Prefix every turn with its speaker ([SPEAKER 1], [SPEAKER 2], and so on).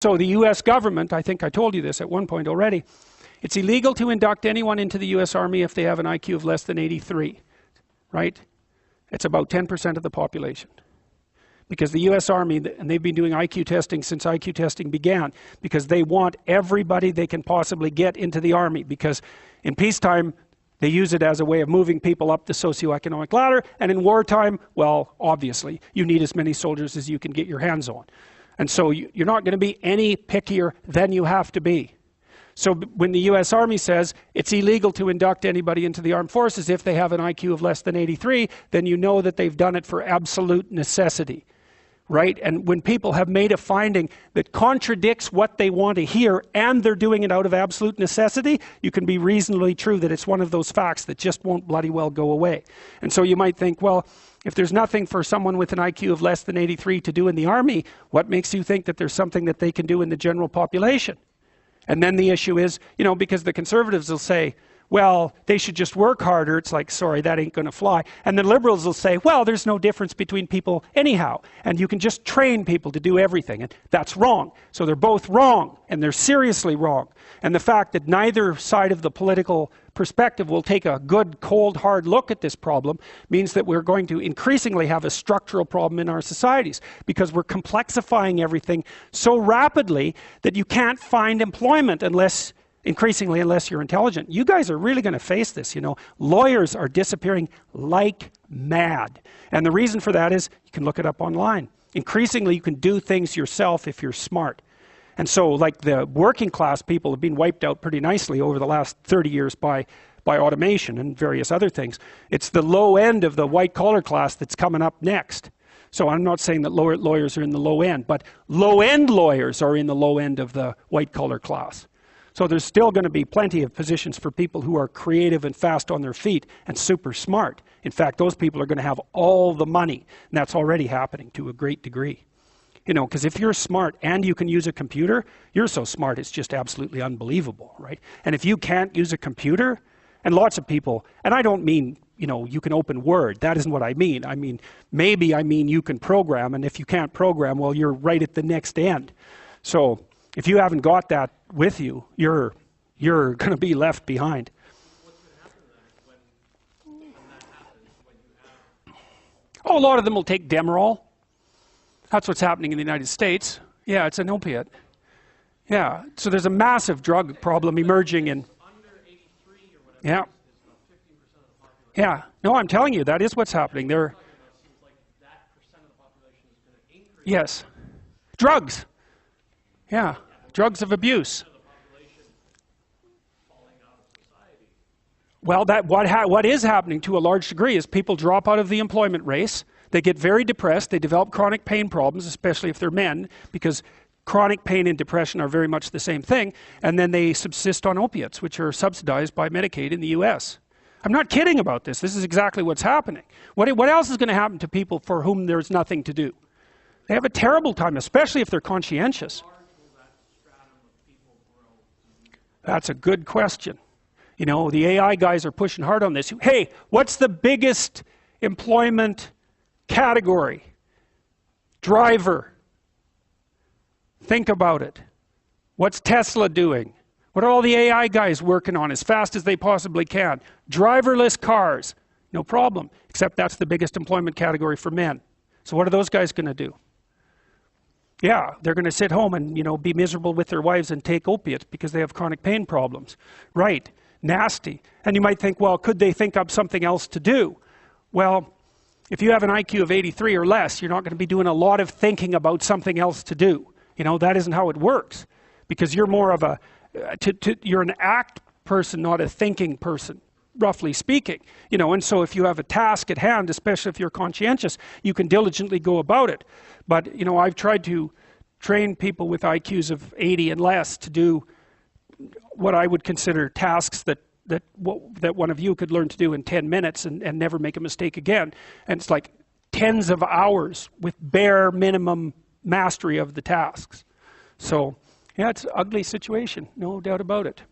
[SPEAKER 1] So the US government, I think I told you this at one point already, it's illegal to induct anyone into the US Army if they have an IQ of less than 83, right? It's about 10% of the population. Because the US Army, and they've been doing IQ testing since IQ testing began, because they want everybody they can possibly get into the Army, because in peacetime, they use it as a way of moving people up the socioeconomic ladder, and in wartime, well, obviously, you need as many soldiers as you can get your hands on. And so you're not going to be any pickier than you have to be. So when the US Army says it's illegal to induct anybody into the armed forces if they have an IQ of less than 83, then you know that they've done it for absolute necessity, right? And when people have made a finding that contradicts what they want to hear and they're doing it out of absolute necessity, you can be reasonably true that it's one of those facts that just won't bloody well go away. And so you might think, well, if there's nothing for someone with an IQ of less than 83 to do in the Army, what makes you think that there's something that they can do in the general population? And then the issue is, because the conservatives will say, well, they should just work harder. It's like, sorry, that ain't going to fly. And the liberals will say, well, there's no difference between people anyhow. And you can just train people to do everything. And that's wrong. So they're both wrong. And they're seriously wrong. And the fact that neither side of the political perspective will take a good, cold, hard look at this problem means that we're going to increasingly have a structural problem in our societies, because we're complexifying everything so rapidly that you can't find employment unless you're intelligent. You guys are really going to face this, Lawyers are disappearing like mad. And the reason for that is, you can look it up online. Increasingly, you can do things yourself if you're smart. And so, like, the working class people have been wiped out pretty nicely over the last 30 years by automation and various other things. It's the low end of the white collar class that's coming up next. So I'm not saying that lawyers are in the low end, but low end lawyers are in the low end of the white collar class. So there's still going to be plenty of positions for people who are creative and fast on their feet and super smart. In fact, those people are going to have all the money, and that's already happening to a great degree. Because if you're smart and you can use a computer, you're so smart it's just absolutely unbelievable, right? And if you can't use a computer, and lots of people, and I don't mean, you can open Word. That isn't what I mean. I mean, maybe I mean you can program, and if you can't program, well, you're right at the next end. So if you haven't got that with you, you're going to be left behind.
[SPEAKER 2] What's going to happen then when that happens, when you have...
[SPEAKER 1] Oh, a lot of them will take Demerol. That's what's happening in the United States. Yeah, it's an opiate. Yeah, so there's a massive drug problem emerging in...
[SPEAKER 2] Under 83 or whatever,
[SPEAKER 1] yeah.
[SPEAKER 2] is about 15% of the population.
[SPEAKER 1] Yeah, no, I'm telling you, that is what's happening.
[SPEAKER 2] It seems like that percent of the population is going to increase.
[SPEAKER 1] Yes. Drugs. Yeah, drugs of abuse.
[SPEAKER 2] The population falling out of society.
[SPEAKER 1] Well, what is happening to a large degree is people drop out of the employment race. They get very depressed. They develop chronic pain problems, especially if they're men, because chronic pain and depression are very much the same thing. And then they subsist on opiates, which are subsidized by Medicaid in the US. I'm not kidding about this. This is exactly what's happening. What else is going to happen to people for whom there's nothing to do? They have a terrible time, especially if they're conscientious. That's a good question. The AI guys are pushing hard on this. Hey, what's the biggest employment category? Driver. Think about it. What's Tesla doing? What are all the AI guys working on as fast as they possibly can? Driverless cars. No problem. Except that's the biggest employment category for men. So what are those guys going to do? Yeah, they're going to sit home and, be miserable with their wives and take opiates because they have chronic pain problems. Right. Nasty. And you might think, well, could they think up something else to do? Well, if you have an IQ of 83 or less, you're not going to be doing a lot of thinking about something else to do. That isn't how it works. Because you're more of you're an act person, not a thinking person, roughly speaking. And so if you have a task at hand, especially if you're conscientious, you can diligently go about it. But, I've tried to train people with IQs of 80 and less to do what I would consider tasks that one of you could learn to do in 10 minutes and never make a mistake again. And it's like tens of hours with bare minimum mastery of the tasks. So, yeah, it's an ugly situation, no doubt about it.